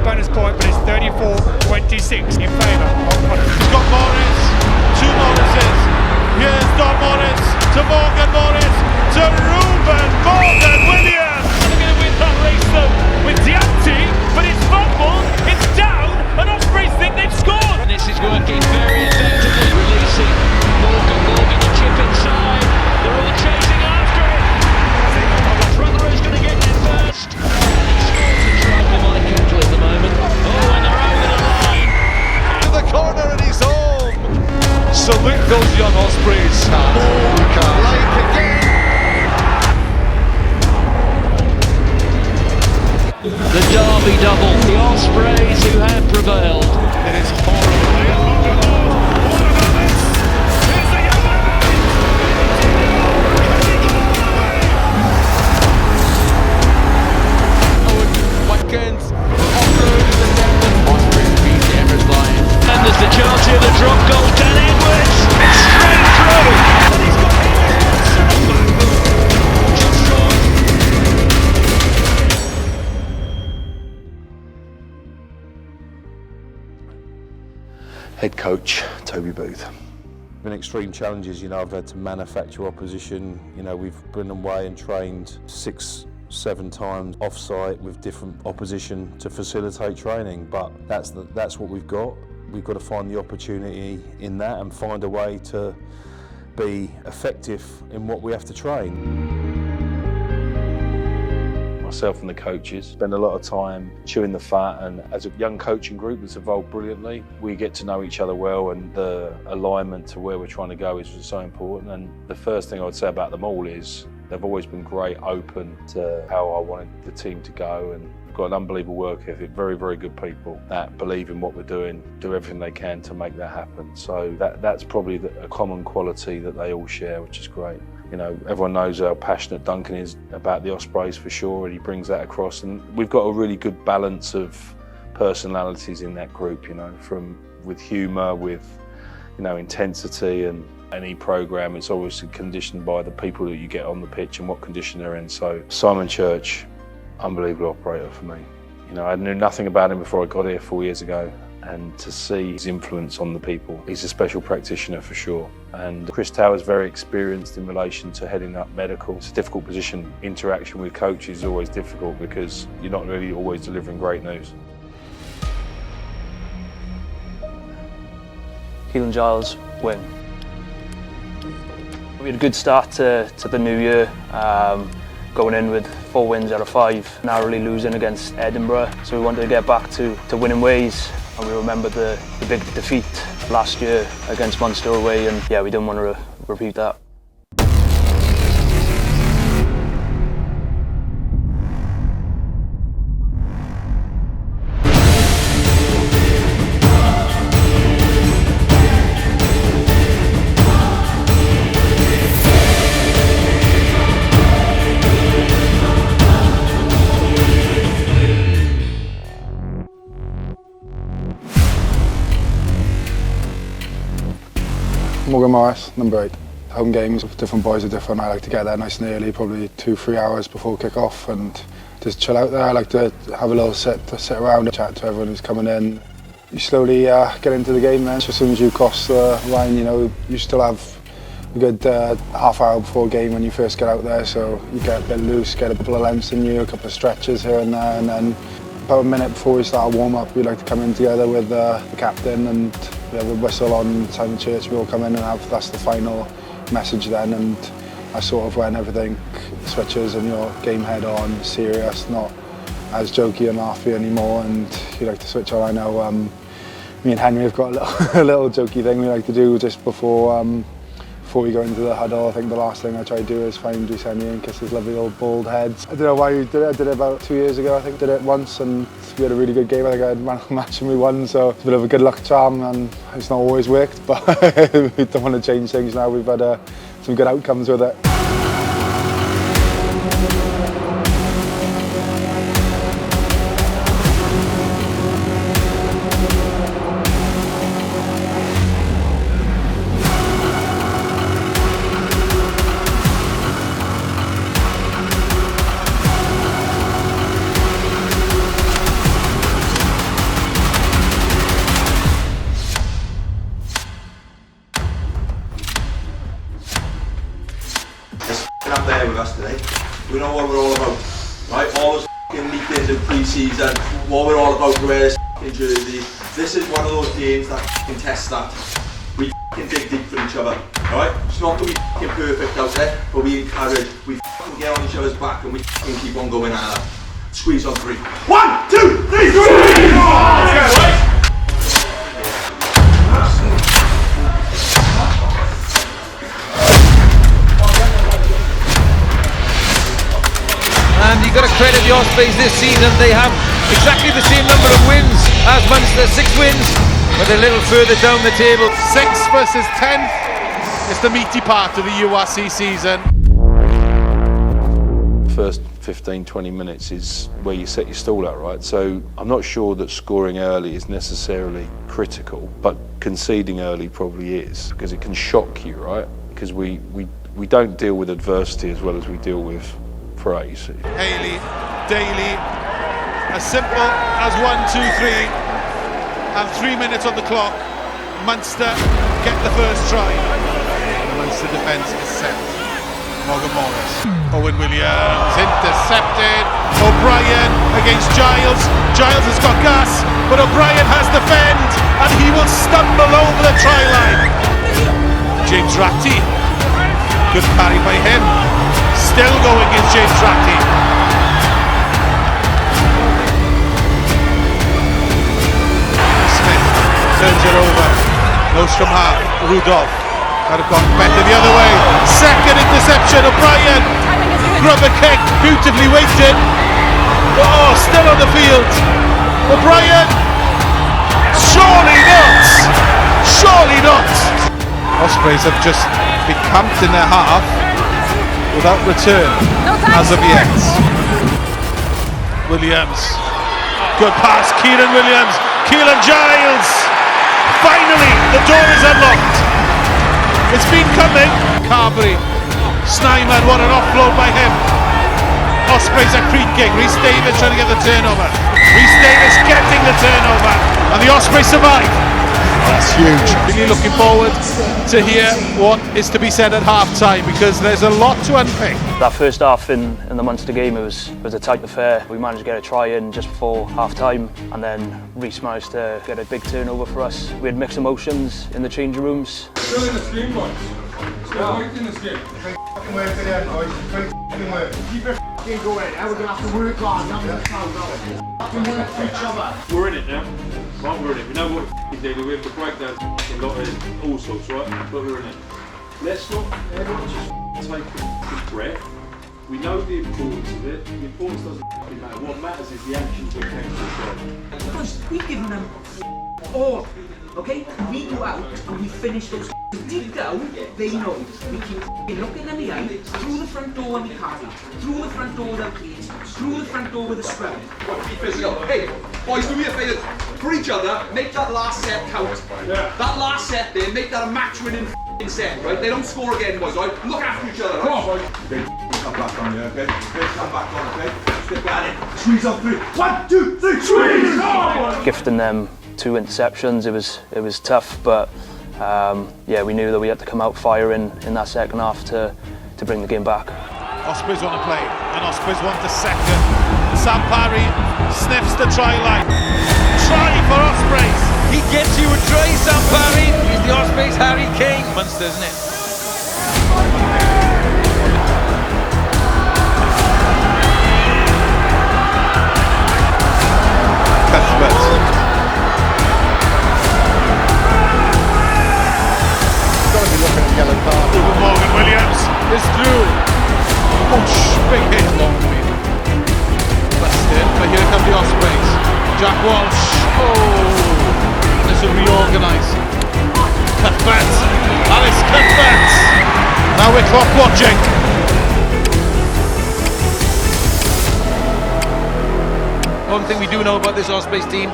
bonus point, but it's 34-26 in favour of Connacht. He's got Morris, two Morrises. Here's Don Morris to Morgan Morris to Ruben Morgan Williams. They're going to win that race though with Dianti, but it's fumbled, it's down, and Ospreys think they've scored. And this is working very effectively, releasing Morgan the chip inside. They're all chasing after it. The front row's going to get there first. He's scored to drive the Mike Kettle at the moment. Oh, and they're over the line. To the corner and he's home. Salute those young Ospreys. Like again. The Derby double, the Ospreys who have prevailed. It is horrible. And there's the chance here, the drop goal, Dan Edwards, straight through. And he's got Head coach Toby Booth. Been extreme challenges, I've had to manufacture opposition. We've been away and trained 6-7 times off-site with different opposition to facilitate training, but that's what we've got. We've got to find the opportunity in that and find a way to be effective in what we have to train. Myself and the coaches spend a lot of time chewing the fat, and as a young coaching group that's evolved brilliantly, we get to know each other well, and the alignment to where we're trying to go is so important. And the first thing I would say about them all is they've always been great, open to how I wanted the team to go, and we've got an unbelievable work ethic, very, very good people that believe in what we're doing, do everything they can to make that happen. So that's probably a common quality that they all share, which is great. Everyone knows how passionate Duncan is about the Ospreys for sure, and he brings that across. And we've got a really good balance of personalities in that group, with humour, with, intensity, and any programme, it's always conditioned by the people that you get on the pitch and what condition they're in. So Simon Church, unbelievable operator for me. I knew nothing about him before I got here 4 years ago, and to see his influence on the people, he's a special practitioner for sure. And Chris Tower's very experienced in relation to heading up medical. It's a difficult position. Interaction with coaches is always difficult because you're not really always delivering great news. Keelan Giles, win. We had a good start to the new year, going in with 4 wins out of 5, narrowly losing against Edinburgh. So we wanted to get back to winning ways, and we remembered the big defeat last year against Munster away, and we didn't want to repeat that. Morgan Morris, number 8. Home games, different boys are different. I like to get there nice and early, probably 2-3 hours before kick-off, and just chill out there. I like to have a little sit around and chat to everyone who's coming in. You slowly get into the game then. So as soon as you cross the line, you still have a good half hour before game when you first get out there, so you get a bit loose, get a couple of lengths in you, a couple of stretches here and there, and then about a minute before we start a warm-up, we like to come in together with the captain, and we have a whistle on Simon Church. We all come in and that's the final message then, and that's sort of when everything switches and your game head on, serious, not as jokey and laughy anymore, and you like to switch on. I know me and Henry have got a little jokey thing we like to do just before we go into the huddle. I think the last thing I try to do is find Duceni and kiss his lovely old bald head. I don't know why we did it. I did it about 2 years ago. I think did it once, and we had a really good game. I think I had man of the match and we won, so it's a bit of a good luck charm, and it's not always worked, but we don't want to change things now. We've had some good outcomes with it. what we're all about to wear this f***ing jersey. This is one of those games that f***ing test that. We f***ing dig deep for each other, alright? It's not going to be f***ing perfect out there, but we encourage, we f***ing get on each other's back and we f***ing keep on going at it. Squeeze on 3. 1, 2, 3, squeeze! And you've got to credit the Ospreys this season. They have exactly the same number of wins as Munster, 6 wins, but they're a little further down the table. 6th versus 10th. It's the meaty part of the URC season. First 15-20 minutes is where you set your stall out, right? So I'm not sure that scoring early is necessarily critical, but conceding early probably is, because it can shock you, right? Because we don't deal with adversity as well as we deal with praise. Haley, Daly, as simple as 1, 2, 3, and 3 minutes on the clock. Munster get the first try. The Munster defence is set. Morgan Morris, Owen Williams intercepted. O'Brien against Giles. Giles has got gas, but O'Brien has defend, and he will stumble over the try line. James Ratty, good carry by him. Still going is James Ratty. Smith turns it over. Nostrom half. Rudolph. Had have gone better the other way. Second interception. O'Brien. Grubber kick. Beautifully weighted. Oh, still on the field. O'Brien. Surely not. Surely not. Ospreys have just been camped in their half without return as of yet. Williams, good pass, Kieran Williams, Keelan Giles. Finally, the door is unlocked. It's been coming. Carberry, Snyman, what an offload by him. Ospreys are creaking. Rhys Davies trying to get the turnover. Rhys Davies getting the turnover, and the Ospreys survive. That's huge. Really looking forward to hear what is to be said at half-time, because there's a lot to unpick. That first half in the Munster game, it was a tight affair. We managed to get a try in just before half-time, and then Rhys managed to get a big turnover for us. We had mixed emotions in the changing rooms. Still in this game, boys. Still right in this game. Fucking work it out, boys. Fucking work. Keep it fucking going. Now we're going to have to work hard. Now we're fucking work for each other. We're in it now. Right, we're in it. We know what the deal. We have to break down a lot of all sorts, right? But we're in it. Let's not everyone just take a breath. We know the importance of it. The importance doesn't matter. What matters is the actions we take to the show. Because we've given them all, okay? We go out and we finish those. Deep down, they know we keep looking in the eye, through the front door when we carry, through the front door without cleats, through the front door with a scrum. Be physical. Hey, boys, do me a favour. For each other, make that last set count. Yeah. That last set there, make that a match-winning set, right? They don't score again, boys, right? Look after each other, right? Okay, come back on, yeah, okay? Come back on, okay? Stick that in. Squeeze on 3. 1, 2, 3, squeeze! Oh! Gifting them 2 interceptions, it was tough, but yeah, we knew that we had to come out firing in that second half to bring the game back. Ospreys want to play, and Ospreys want the second. Sam Parry sniffs the try line. Try for Ospreys. He gets you a try, Sam Parry. He's the Ospreys' Harry Kane. Munster, isn't it? Cuthbert. Got to be looking at yellow card. Morgan Williams is through. Oosh, big hit long field. Busted, but here come the Ospreys. Jack Walsh. Oh, this will reorganise. Cuthbert. Alice Cuthbert. Now we're clock watching. One thing we do know about this Ospreys team,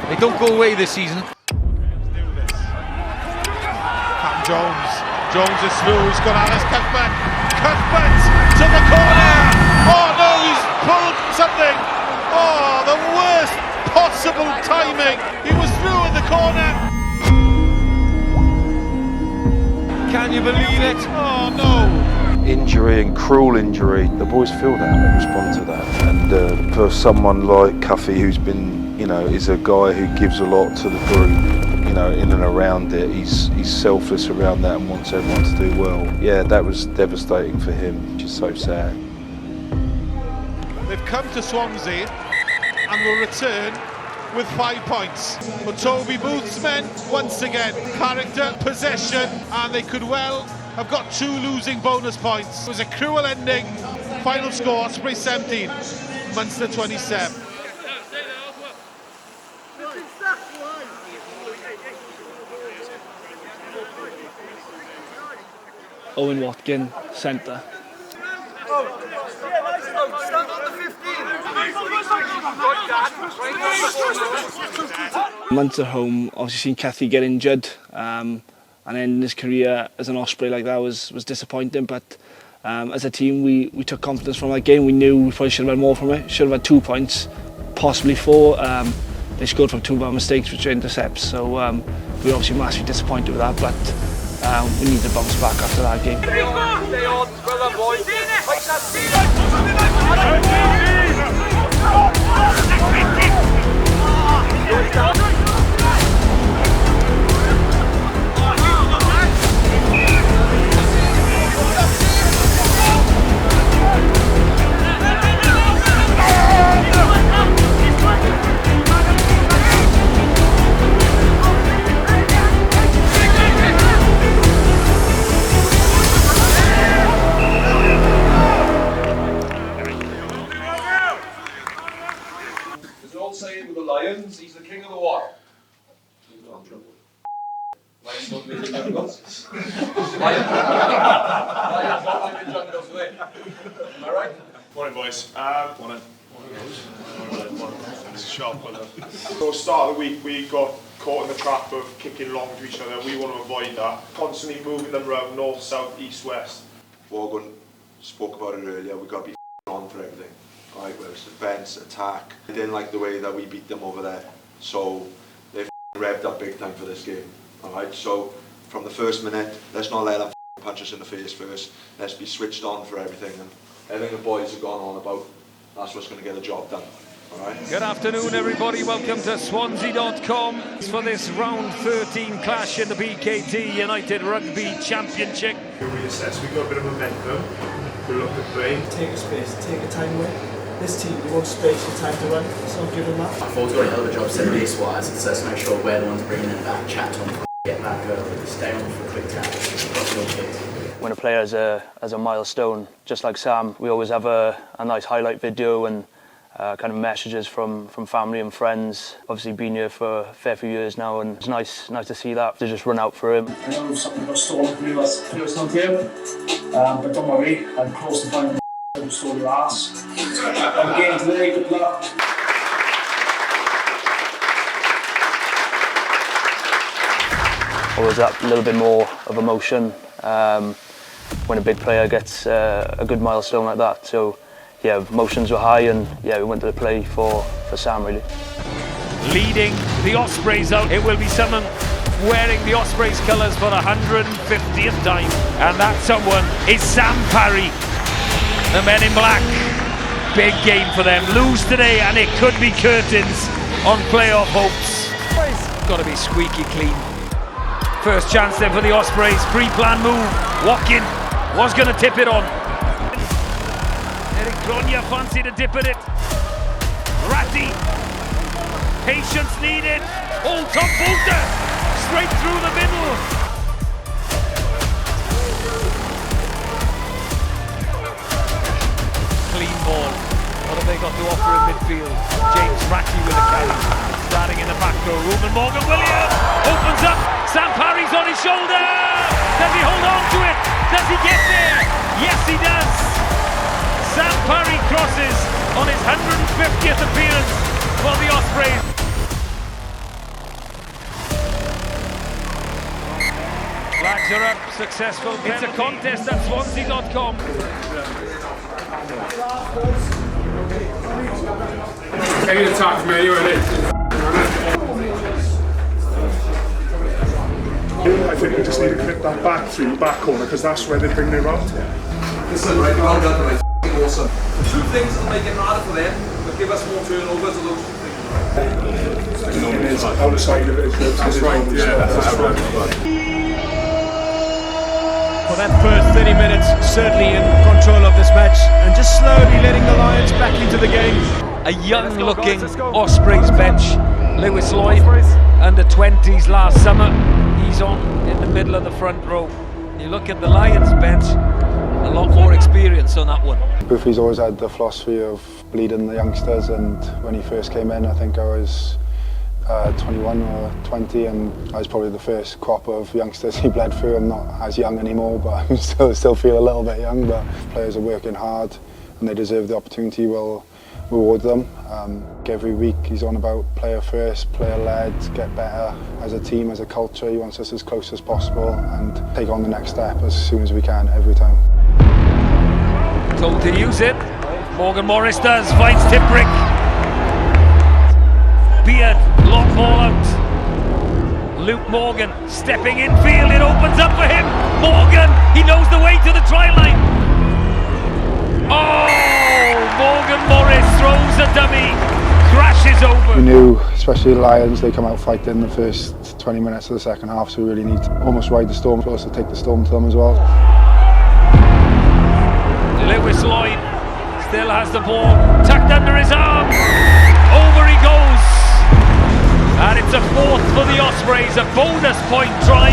they don't go away this season. Jones. Jones is through. He's got Alice Cuthbert. Cuthbert to the corner. Oh no, he's pulled something. Oh, the worst possible timing. He was through in the corner. Can you believe it? Oh no. injury and cruel injury, the boys feel that and respond to that. And for someone like Cuffy, who's been, you know, is a guy who gives a lot to the group, you know, in and around it. He's selfless around that and wants everyone to do well. Yeah, that was devastating for him, which is so sad. They've come to Swansea and will return with 5 points. For Toby Booth's men, once again, character, possession, and they could well have got 2 losing bonus points. It was a cruel ending. Final score, Osprey 17, Munster 27. Owen Watkin, centre. Months at home, obviously seen Cathy get injured, and then his career as an Osprey like that was disappointing. But as a team, we took confidence from that game. We knew we probably should have had more from it. Should have had 2 points, possibly 4. They scored from 2 of our mistakes, which were intercepts. So we were obviously massively disappointed with that. But we need to bounce back after that game. Stay on, well done, boys. Saying with the Lions, he's the king of the what? Lions don't live in jungles. Lions don't live in jungles, way. Am I right? Morning, boys. Morning. It's sharp, so start of the week, we got caught in the trap of kicking long to each other. We want to avoid that. Constantly moving them around north, south, east, west. Morgan spoke about it earlier. We've got to be on for everything. Right, whether it's defence, attack. I didn't like the way that we beat them over there, so they revved up big time for this game. Alright, so from the first minute, let's not let them punch us in the face first. Let's be switched on for everything, and everything the boys have gone on about, that's what's going to get the job done. Alright. Good afternoon, everybody. Welcome to Swansea.com for this round 13 clash in the BKT United Rugby Championship. We assess, we've got a bit of momentum. We look at play. Take a space, take a time away. This team, they want space and time to run, so I'll give them that. Forward's got a hell of a job set base-wise, so let's make sure we're the ones bringing in that chat on, get back early, stay on for a quick tap. When a player has a milestone, just like Sam, we always have a nice highlight video and kind of messages from family and friends. Obviously been here for a fair few years now, and it's nice to see that, to just run out for him. I know something got stolen from you last first game, but don't worry, I'm close to finding who stole your ass. I'm game today, good luck. Always that little bit more of emotion when a big player gets a good milestone like that. So yeah, emotions were high, and yeah, we went to the play for Sam really. Leading the Ospreys out, it will be someone wearing the Ospreys colours for the 150th time, and that someone is Sam Parry. The men in black, big game for them. Lose today and it could be curtains on playoff hopes. Got to be squeaky clean. First chance then for the Ospreys, pre-planned move. Watkin was going to tip it on. Eric Gronya fancy to dip at it. Ratty, patience needed. All top Munster, straight through the middle. Clean ball. What have they got to offer in midfield? James Ratty with a carry. Starting in the back row. Ruben Morgan Williams opens up. Sam Parry's on his shoulder. Does he hold on to it? Does he get there? Yes, he does. Sam Parry crosses on his 150th appearance for the Ospreys. Flags are up. Successful. It's a contest at Swansea.com. Any attack from anywhere. I think we just need to clip that back through the back corner, because that's where they bring their round. Listen, right, well done tonight. F***ing awesome. The two things that'll make it harder for them, but give us more turnovers are those two things. Outside of it, that's right. That's right. For that first 30 minutes, certainly in control of this match, and just slowly letting the Lions back into the game. A young-looking Ospreys bench. Lewis Lloyd, under 20s last summer. He's on in the middle of the front row. You look at the Lions bench, a lot more experience on that one. Buffy's always had the philosophy of bleeding the youngsters, and when he first came in, I think I was 21 or 20, and I was probably the first crop of youngsters he bled through. I'm not as young anymore, but I still feel a little bit young. But players are working hard and they deserve the opportunity. We'll reward them. Every week he's on about player first, player led, get better as a team, as a culture. He wants us as close as possible and take on the next step as soon as we can every time. Told to use it. Morgan Morris does, finds Tiprick. Beard, long ball out. Luke Morgan stepping in field, it opens up for him. Morgan, he knows the way to the try line. Oh, Morgan Morris throws a dummy, crashes over. We knew, especially the Lions, they come out fighting the first 20 minutes of the second half, so we really need to almost ride the storm, but also take the storm to them as well. Lewis Lloyd still has the ball tucked under his arm. Over he goes. And it's a fourth for the Ospreys, a bonus point try.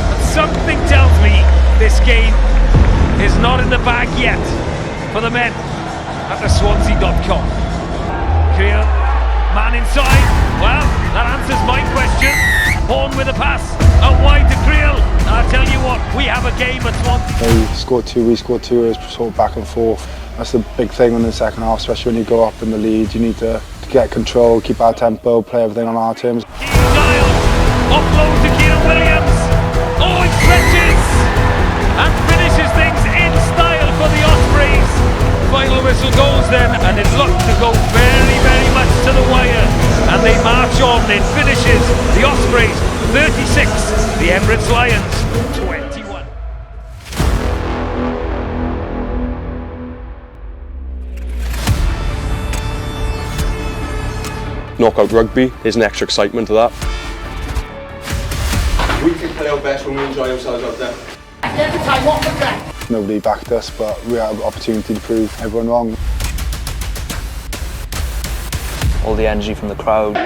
But something tells me this game is not in the bag yet for the men at the Swansea.com. Creel, man inside. Well, that answers my question. Horn with a pass, out wide to Creel. I'll tell you what, we have a game at Swansea. They scored two, we scored two, it was sort of back and forth. That's the big thing in the second half, especially when you go up in the lead. You need to get control, keep our tempo, play everything on our terms. Giles, offload to Keane Williams. Oh, he stretches and finishes things in style for the Ospreys. Final whistle goes then, and it looked to go very, very much to the wire. And they march on, it finishes the Ospreys 36, the Emirates Lions 21. Knockout rugby is an extra excitement to that. We can play our best when we enjoy ourselves out there. Every time, what was that? Nobody backed us, but we had an opportunity to prove everyone wrong. All the energy from the crowd.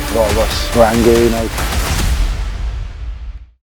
A lot of us were angry, you know,